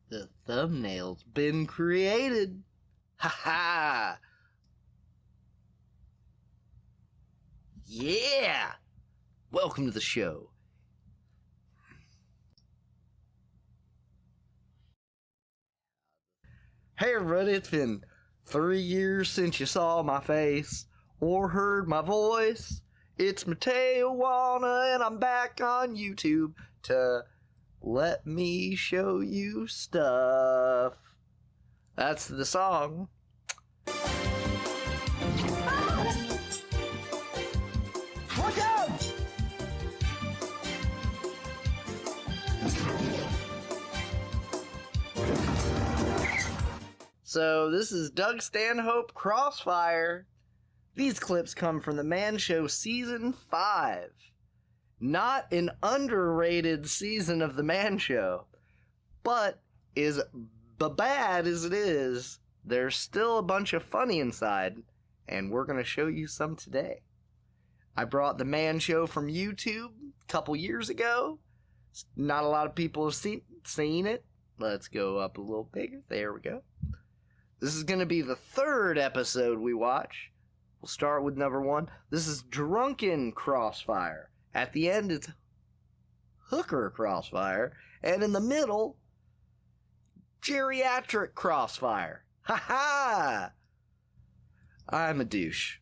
The thumbnail's been created. Ha ha! Yeah! Welcome to the show. Hey everybody, it's been 3 years since you saw my face or heard my voice. It's MaTeOWaNnA and I'm back on YouTube to let me show you stuff. That's the song. Look out! So this is Doug Stanhope Crossfire. These clips come from The Man Show Season 5. Not an underrated season of The Man Show, but as bad as it is, there's still a bunch of funny inside, and we're going to show you some today. I brought The Man Show from YouTube a couple years ago. Not a lot of people have seen it. Let's go up a little bigger. There we go. This is going to be the third episode we watch. We'll start with number 1. This is Drunken Crossfire. At the end, it's Hooker Crossfire. And in the middle, Geriatric Crossfire. Ha ha! I'm a douche.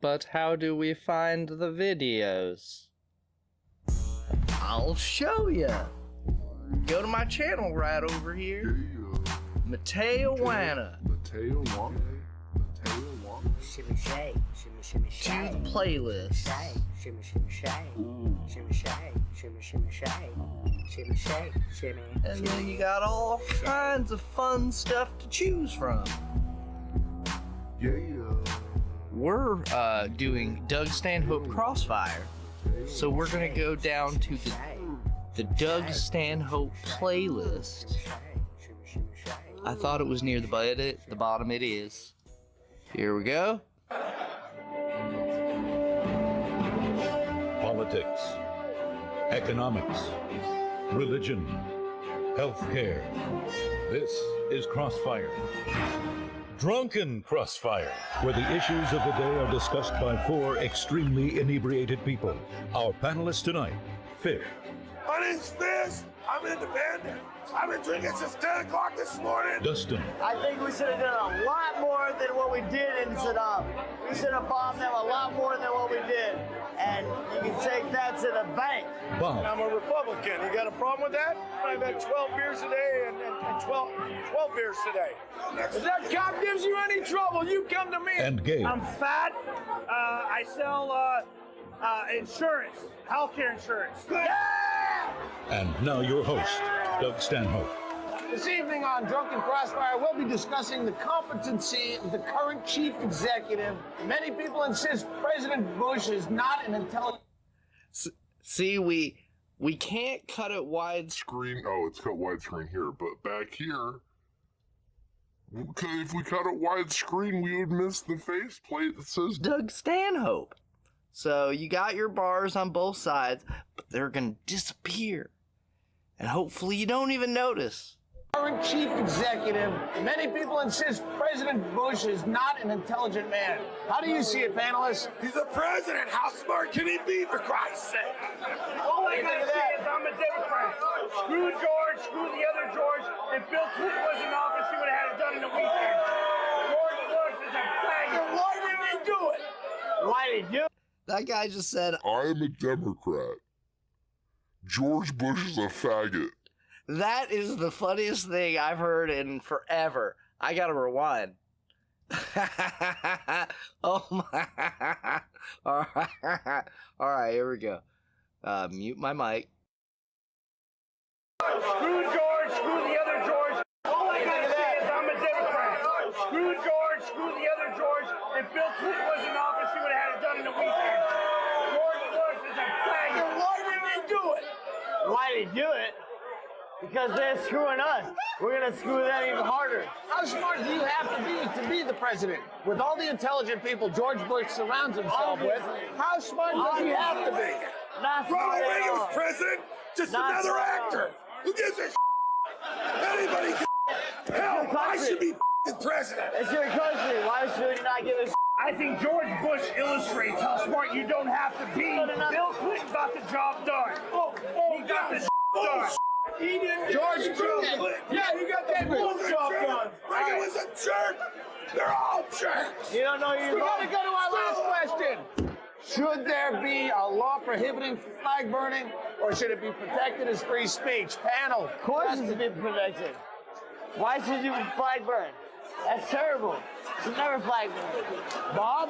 But how do we find the videos? I'll show ya. Go to my channel right over here. MaTeOWaNnA. MaTeOWaNnA. MaTeOWaNnA. Shimmy shake, shimmy shimmy shake. To the playlist. Shake, shimmy shimmy shake. Shimmy shake, shimmy shimmy shake. Shimmy shake, shimmy. And then you got all kinds of fun stuff to choose from. Yeah. We're doing Doug Stanhope Crossfire. So we're gonna go down to the Doug Stanhope playlist. I thought it was near the bottom. It is. Here we go. Politics, economics, religion, healthcare. This is Crossfire. Drunken Crossfire, where the issues of the day are discussed by 4 extremely inebriated people. Our panelists tonight, Fifth. My name's Fizz. I'm independent. I've been drinking since 10 o'clock this morning. Dustin. I think we should have done a lot more than what we did in Saddam. We should have bombed them a lot more than what we did. And you can take that to the bank. Bob. I'm a Republican. You got a problem with that? I've had 12 beers today and 12 beers today. If that cop gives you any trouble, you come to me. And Gabe. I'm fat. I sell insurance, healthcare insurance. And now your host, Doug Stanhope. This evening on Drunken Crossfire, we'll be discussing the competency of the current chief executive. Many people insist President Bush is not an intelligent... See, we can't cut it widescreen. Screen. Oh, it's cut widescreen here, but back here, if we cut it widescreen, we would miss the faceplate that says Doug Stanhope. So you got your bars on both sides, but they're gonna disappear. And hopefully you don't even notice. Current chief executive. Many people insist President Bush is not an intelligent man. How do you see it, panelists? He's the president. How smart can he be, for Christ's sake? All I gotta say is I'm a Democrat. Screw George, screw the other George. If Bill Clinton was in office, he would have had it done in a weekend. George Bush is a faggot. Why did he do it? Why did you? That guy just said, I'm a Democrat. George Bush is a faggot. that is the funniest thing I've heard in forever. I gotta rewind. Oh my. Alright, here we go. Mute my mic. Screw George, screw the other George. All I gotta say is I'm a Democrat. Screw George, screw the other George. If Bill Clinton was in office, he would have had it done in a weekend. George Bush is a faggot. Why did he do it? Why did he do it? Because they're screwing us. We're gonna screw them even harder. How smart do you have to be the president? With all the intelligent people George Bush surrounds himself with, how smart does he have to be? Not smart Ronald at Reagan all. was president, just Not another smart at all. actor. Who gives a Anybody can. Hell, I should be president. It's your country. Why should you not give a I think George Bush illustrates how smart you don't have to be. No, no, no. Bill Clinton got the job done. He got the done. He didn't. George Clinton. Yeah, he got the bull job done. Reagan was a jerk. They're all jerks. You don't know your We gotta go to our last question. Should there be a law prohibiting flag burning, or should it be protected as free speech? Panel. Of course it's to be protected. Why should you flag burn? That's terrible. You should never flag burn. Bob?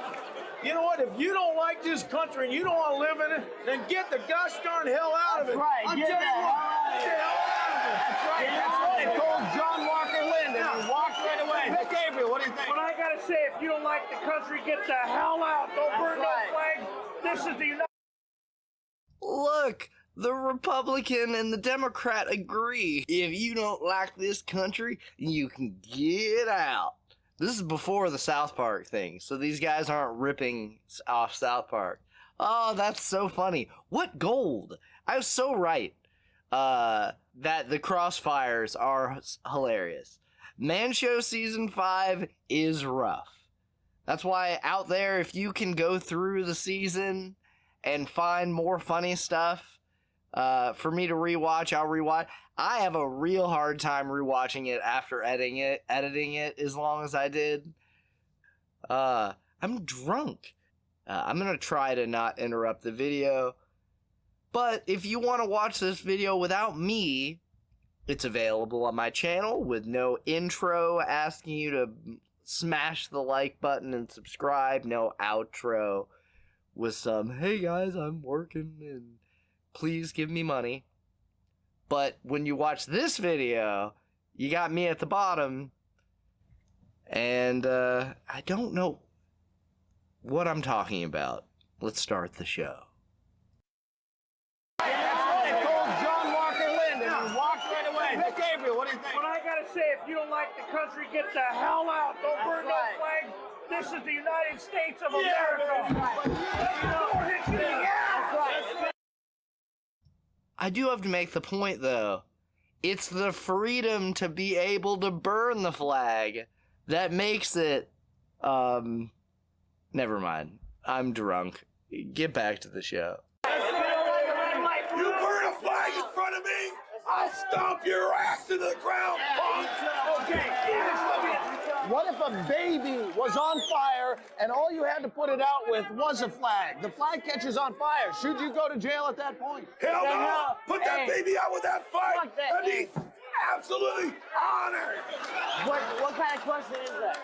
You know what? If you don't like this country and you don't want to live in it, then get the gosh darn hell out of it. That's right. I'm Get the telling you hell what, out of get it. the hell out of it. That's right. That's what they told John Walker Lind, and he walked right away. Gabriel, what do you think? But I gotta say, if you don't like the country, get the hell out. Don't burn right. no flags. This is the United Look, the Republican and the Democrat agree. If you don't like this country, you can get out. This is before the South Park thing, so these guys aren't ripping off South Park. Oh, that's so funny. What gold? I was so right that the Crossfires are hilarious. Man Show Season 5 is rough. That's why out there, if you can go through the season and find more funny stuff for me to rewatch, I'll rewatch. I have a real hard time rewatching it after editing it as long as I did. I'm drunk. I'm going to try to not interrupt the video. But if you want to watch this video without me, it's available on my channel with no intro asking you to smash the like button and subscribe. No outro with some, hey guys, I'm working and please give me money. But when you watch this video, you got me at the bottom. And I don't know what I'm talking about. Let's start the show. They told John Walker Lind, and he walked right away. Gabriel, what do you think? But I gotta say, if you don't like the country, get the hell out. Don't burn right. no flags. This is the United States of America. That's right. I do have to make the point, though. It's the freedom to be able to burn the flag that makes it, never mind. I'm drunk. Get back to the show. You burn a flag in front of me, I'll stomp your ass into the ground, punk. Okay, what if a baby was on fire and all you had to put it out with was a flag? The flag catches on fire. Should you go to jail at that point? Hell no! hell? Put that Hey. baby out with that fight, Fuck that. and he's absolutely honored. What kind of question is that?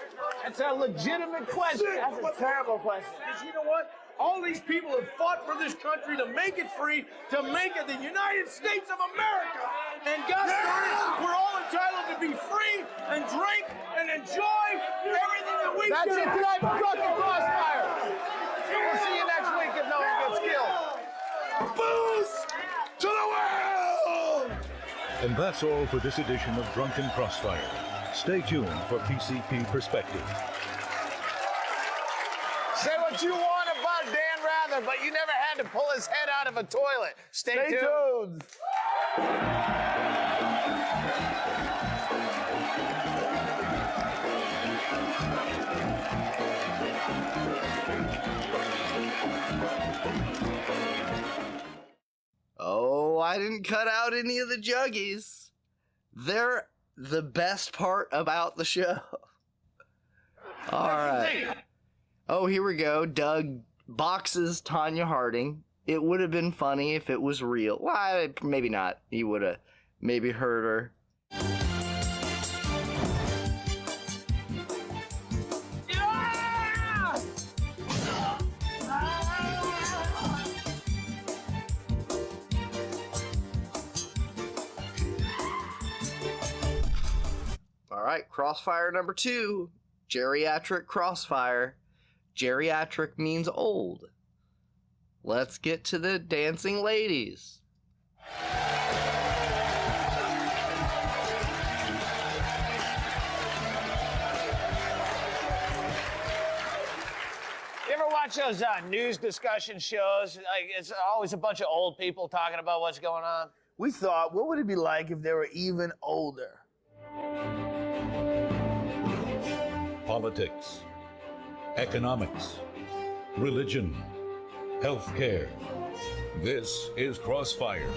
It's a legitimate question. That's a terrible question. Because you know what? All these people have fought for this country to make it free, to make it the United States of America. And gosh darn it, we're all entitled to be free and drink and enjoy everything that we That's do. it tonight for Drunken Crossfire. We'll see you next week if no one gets killed. Booze to the world! And that's all for this edition of Drunken Crossfire. Stay tuned for PCP Perspective. Say what you want about Dan Rather, but you never had to pull his head out of a toilet. Stay tuned. Oh, I didn't cut out any of the juggies. They're the best part about the show. All right. Oh, here we go. Doug boxes Tanya Harding. It would have been funny if it was real. Well, maybe not. He would have maybe hurt her. All right, Crossfire number 2. Geriatric Crossfire. Geriatric means old. Let's get to the dancing ladies. watch those news discussion shows? Like, it's always a bunch of old people talking about what's going on. We thought, what would it be like if they were even older? Politics, economics, religion, healthcare. This is Crossfire.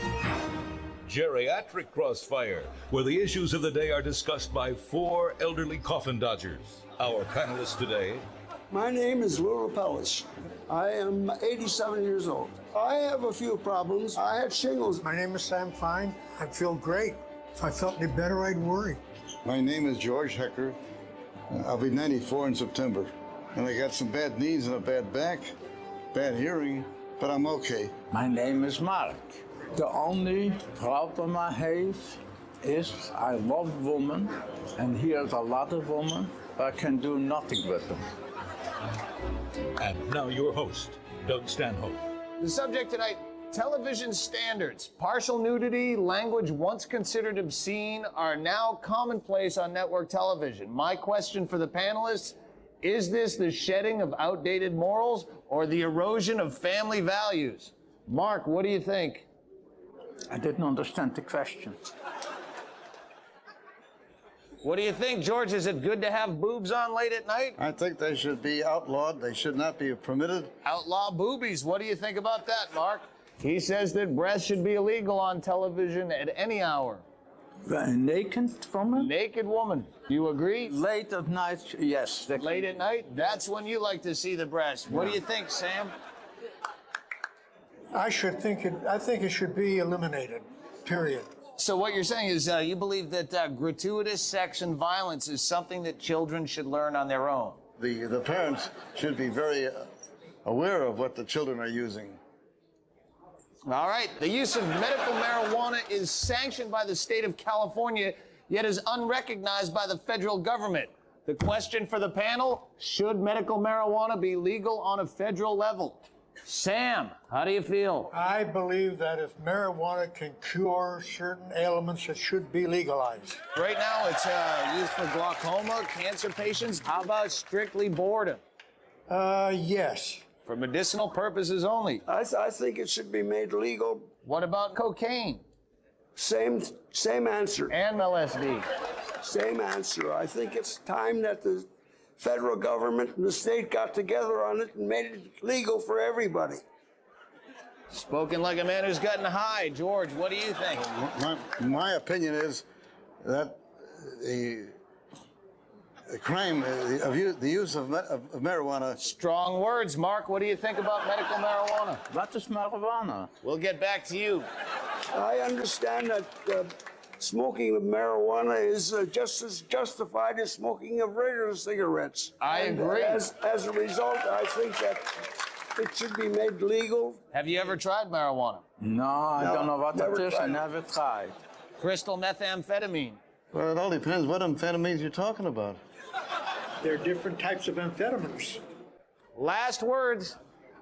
Geriatric Crossfire, where the issues of the day are discussed by 4 elderly coffin dodgers. Our panelists today: My name is Lou Rapellis. I am 87 years old. I have a few problems. I had shingles. My name is Sam Fine. I feel great. If I felt any better, I'd worry. My name is George Hecker. I'll be 94 in September. And I got some bad knees and a bad back, bad hearing, but I'm okay. My name is Mark. The only problem I have is I love women, and here's a lot of women, but I can do nothing with them. And now your host, Doug Stanhope. The subject tonight, television standards. Partial nudity, language once considered obscene are now commonplace on network television. My question for the panelists, is this the shedding of outdated morals or the erosion of family values? Mark, what do you think? I didn't understand the question. What do you think, George? Is it good to have boobs on late at night? I think they should be outlawed. They should not be permitted. Outlaw boobies. What do you think about that, Mark? He says that breasts should be illegal on television at any hour. A naked woman? Naked woman. You agree? Late at night, yes. Late at night? That's when you like to see the breast. What do you think, Sam? I think it should be eliminated, period. So what you're saying is you believe that gratuitous sex and violence is something that children should learn on their own. The parents should be very aware of what the children are using. All right. The use of medical marijuana is sanctioned by the state of California, yet is unrecognized by the federal government. The question for the panel, should medical marijuana be legal on a federal level? Sam, how do you feel? I believe that if marijuana can cure certain ailments, it should be legalized. Right now, it's used for glaucoma, cancer patients. How about strictly boredom? Yes. For medicinal purposes only. I think it should be made legal. What about cocaine? Same answer. And LSD? Same answer. I think it's time that the federal government and the state got together on it and made it legal for everybody. Spoken like a man who's gotten high. George, what do you think? My opinion is that the crime, the use of marijuana. Strong words, Mark. What do you think about medical marijuana? What is marijuana? We'll get back to you. I understand that smoking of marijuana is just as justified as smoking of regular cigarettes. I agree. As a result, I think that it should be made legal. Have you ever tried marijuana? No, I don't know what never it is. I tried it. never tried. Crystal methamphetamine. Well, it all depends what amphetamines you're talking about. There are different types of amphetamines. Last words.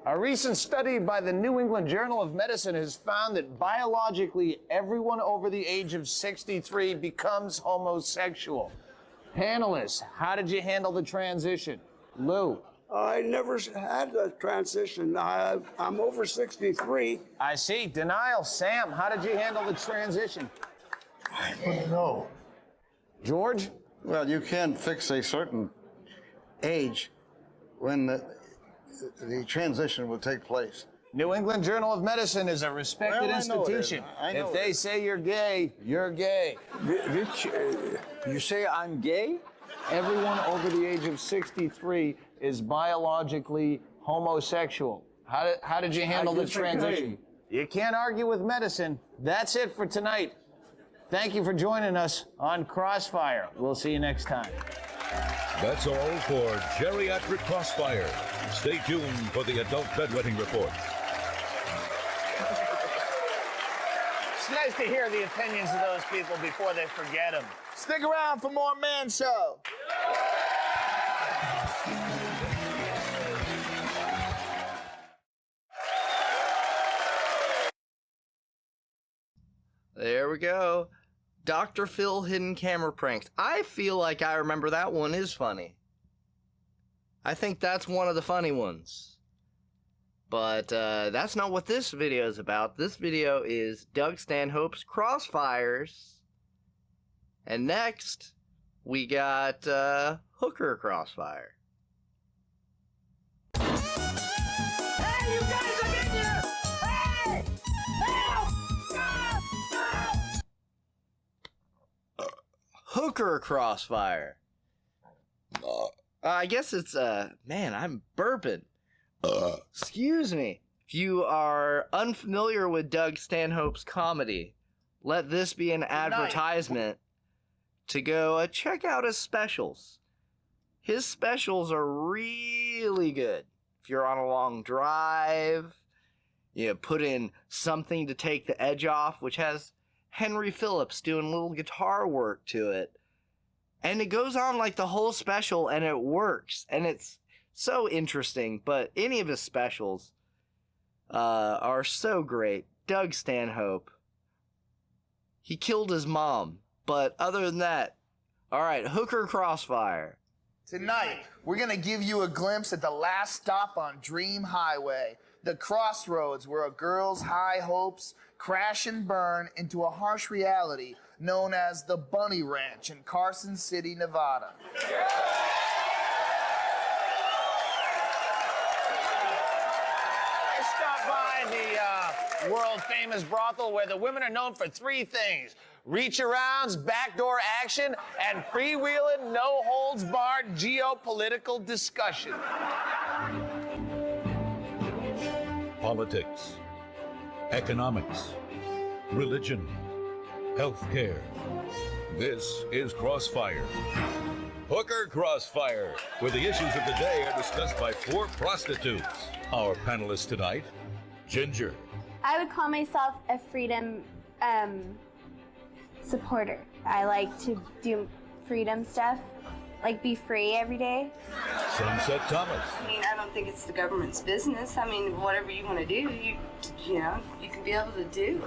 A recent study by the New England Journal of Medicine has found that biologically everyone over the age of 63 becomes homosexual. Panelists, how did you handle the transition? Lou. I never had a transition. I'm over 63. I see. Denial. Sam, how did you handle the transition? I wouldn't know. George? Well, you can fix a certain age when the transition will take place. New England Journal of Medicine is a respected institution. If they say you're gay, you're gay. Which, you say I'm gay? Everyone over the age of 63 is biologically homosexual. How did you handle the transition? You can't argue with medicine. That's it for tonight. Thank you for joining us on Crossfire. We'll see you next time. That's all for Geriatric Crossfire. Stay tuned for the Adult Bedwetting Report. It's nice to hear the opinions of those people before they forget them. Stick around for more Man Show. There we go. Dr. Phil hidden camera pranks. I feel like I remember that one is funny. I think that's one of the funny ones. But that's not what this video is about. This video is Doug Stanhope's Crossfires. And next, we got Hooker Crossfire. Hey, you guys are in here! Hey! Help! Hooker Crossfire. I guess it's, man, I'm burping. Excuse me. If you are unfamiliar with Doug Stanhope's comedy, let this be an advertisement to go check out his specials. His specials are really good. If you're on a long drive, you put in Something to Take the Edge Off, which has Henry Phillips doing a little guitar work to it. And it goes on like the whole special, and it works. And it's so interesting. But any of his specials are so great. Doug Stanhope. He killed his mom. But other than that, all right, Hooker Crossfire. Tonight, we're going to give you a glimpse at the last stop on Dream Highway, the crossroads where a girl's high hopes crash and burn into a harsh reality known as the Bunny Ranch in Carson City, Nevada. I stopped by the world-famous brothel where the women are known for three things: reach-arounds, backdoor action, and freewheeling, no-holds-barred geopolitical discussion. Politics, economics, religion, healthcare. This is Crossfire. Hooker Crossfire, where the issues of the day are discussed by 4 prostitutes. Our panelists tonight, Ginger. I would call myself a freedom supporter. I like to do freedom stuff, like be free every day. Sunset Thomas. I mean, I don't think it's the government's business. I mean, whatever you want to do, you know, you can be able to do.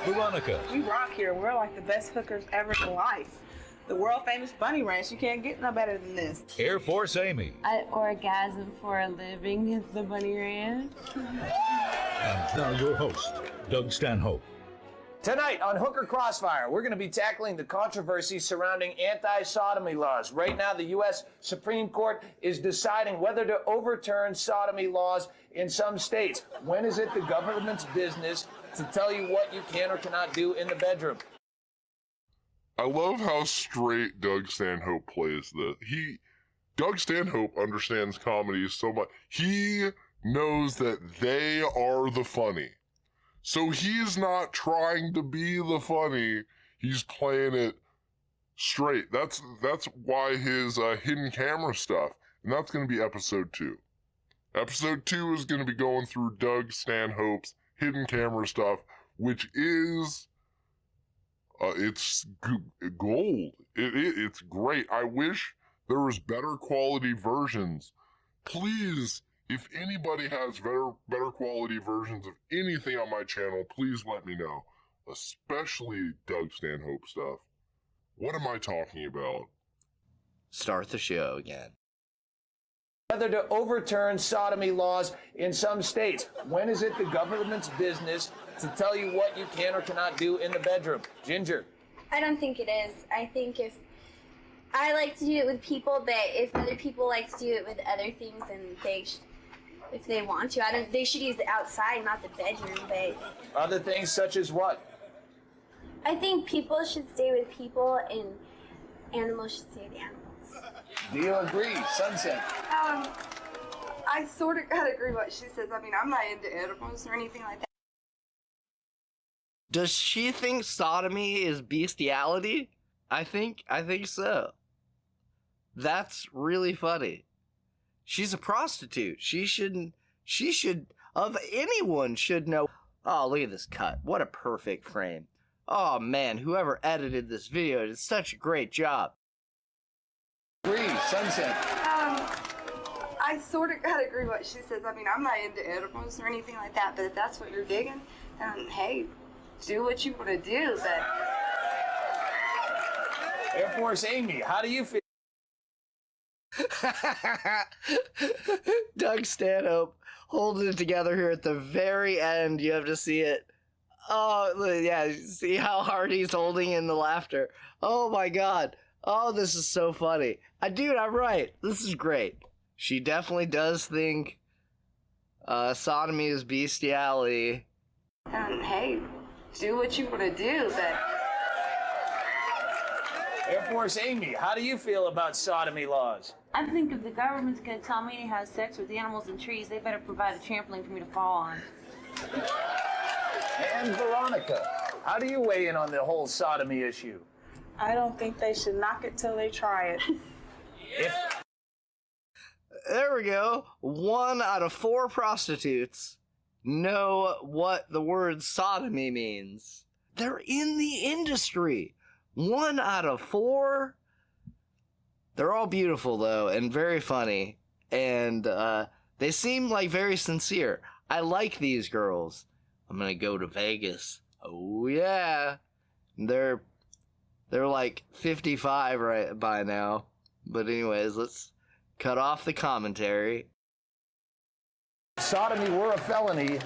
Veronica. We rock here. We're like the best hookers ever in life. The world famous Bunny Ranch. You can't get no better than this. Air Force Amy. I orgasm for a living at the Bunny Ranch. And now your host, Doug Stanhope. Tonight on Hooker Crossfire, we're going to be tackling the controversy surrounding anti-sodomy laws. Right now, the U.S. Supreme Court is deciding whether to overturn sodomy laws in some states. When is it the government's business to tell you what you can or cannot do in the bedroom? I love how straight Doug Stanhope plays this. Doug Stanhope understands comedy so much. He knows that they are the funny. So he's not trying to be the funny. He's playing it straight. That's why his hidden camera stuff, and that's going to be episode 2. Episode 2 is going to be going through Doug Stanhope's hidden camera stuff, which is it's gold. It's great. I wish there was better quality versions. Please, if anybody has better quality versions of anything on my channel, please let me know. Especially Doug Stanhope stuff. What am I talking about? Start the show again. Whether to overturn sodomy laws in some states. When is it the government's business to tell you what you can or cannot do in the bedroom? Ginger. I don't think it is. I think if I like to do it with people, but if other people like to do it with other things, then if they want to, they should use it outside, not the bedroom. But other things such as what? I think people should stay with people, and animals should stay with animals. Do you agree, Sunset? I sort of gotta agree with what she says. I mean, I'm not into animals or anything like that. Does she think sodomy is bestiality? I think so. That's really funny. She's a prostitute. She should, of anyone should know. Oh, look at this cut. What a perfect frame. Oh man, whoever edited this video did such a great job. Agree, Sunset. I sort of gotta agree with what she says. I mean, I'm not into animals or anything like that, but if that's what you're digging, then hey, do what you want to do, but... Air Force Amy, how do you feel? Doug Stanhope holding it together here at the very end. You have to see it. Oh, yeah, see how hard he's holding in the laughter. Oh my god. Oh, this is so funny. Dude, I'm right. This is great. She definitely does think sodomy is bestiality. Hey, do what you want to do, but... Air Force Amy, how do you feel about sodomy laws? I think if the government's gonna tell me to have sex with animals and trees, they better provide a trampoline for me to fall on. And Veronica, how do you weigh in on the whole sodomy issue? I don't think they should knock it till they try it. There we go. 1 out of 4 prostitutes know what the word sodomy means. They're in the industry. 1 out of 4. They're all beautiful, though, and very funny. And they seem like very sincere. I like these girls. I'm gonna go to Vegas. Oh, yeah. They're like 55 right by now. But anyways, let's cut off the commentary. If sodomy were a felony,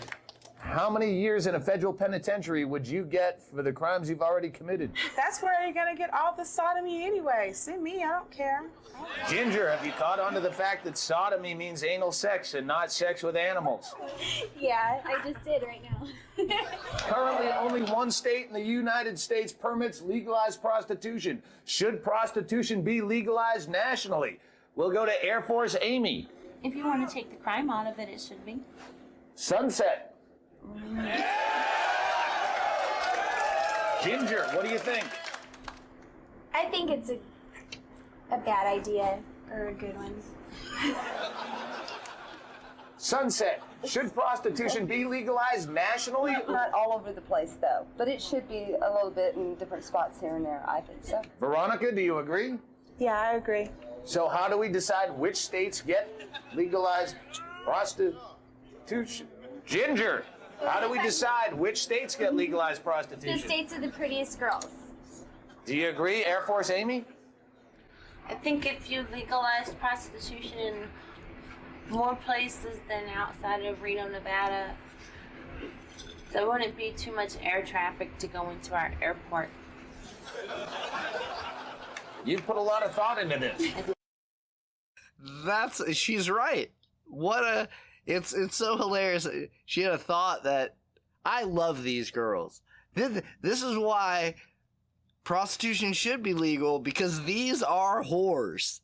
how many years in a federal penitentiary would you get for the crimes you've already committed? That's where you're gonna get all the sodomy anyway. Send me, I don't care. Ginger, have you caught on to the fact that sodomy means anal sex and not sex with animals? Yeah, I just did right now. Currently, only one state in the United States permits legalized prostitution. Should prostitution be legalized nationally? We'll go to Air Force Amy. If you want to take the crime out of it, it should be. Sunset. Ginger, what do you think? I think it's a bad idea, or a good one. Sunset, should prostitution be legalized nationally? Not all over the place, though. But it should be a little bit in different spots here and there, I think so. Veronica, do you agree? Yeah, I agree. So how do we decide which states get legalized prostitution? Ginger, how do we decide which states get legalized The prostitution? states are the prettiest girls. Do you agree, Air Force Amy? I think if you legalize prostitution in more places than outside of Reno, Nevada, there wouldn't be too much air traffic to go into our airport. You've put a lot of thought into this. She's right. It's so hilarious. She had a thought that I love these girls. This is why prostitution should be legal, because these are whores.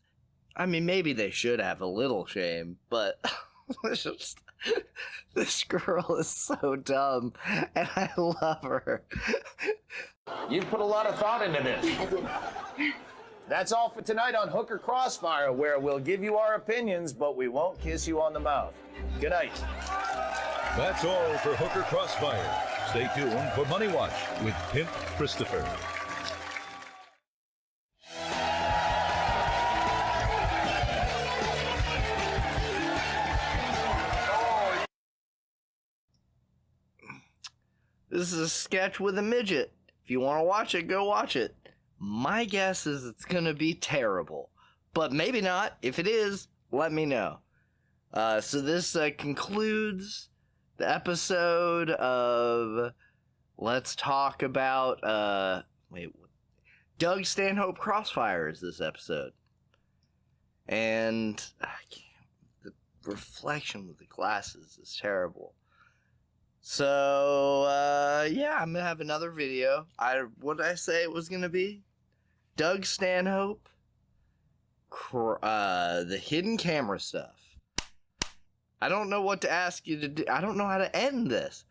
I mean, maybe they should have a little shame, but this girl is so dumb, and I love her. You've put a lot of thought into this. That's all for tonight on Hooker Crossfire, where we'll give you our opinions, but we won't kiss you on the mouth. Good night. That's all for Hooker Crossfire. Stay tuned for Money Watch with Pimp Christopher. This is a sketch with a midget. If you want to watch it, go watch it. My guess is it's going to be terrible. But maybe not. If it is, let me know. So this concludes the episode of Let's Talk About... Doug Stanhope Crossfire is this episode. And the reflection with the glasses is terrible. So, yeah, I'm going to have another video. What did I say it was going to be? Doug Stanhope, the hidden camera stuff. I don't know what to ask you to do. I don't know how to end this.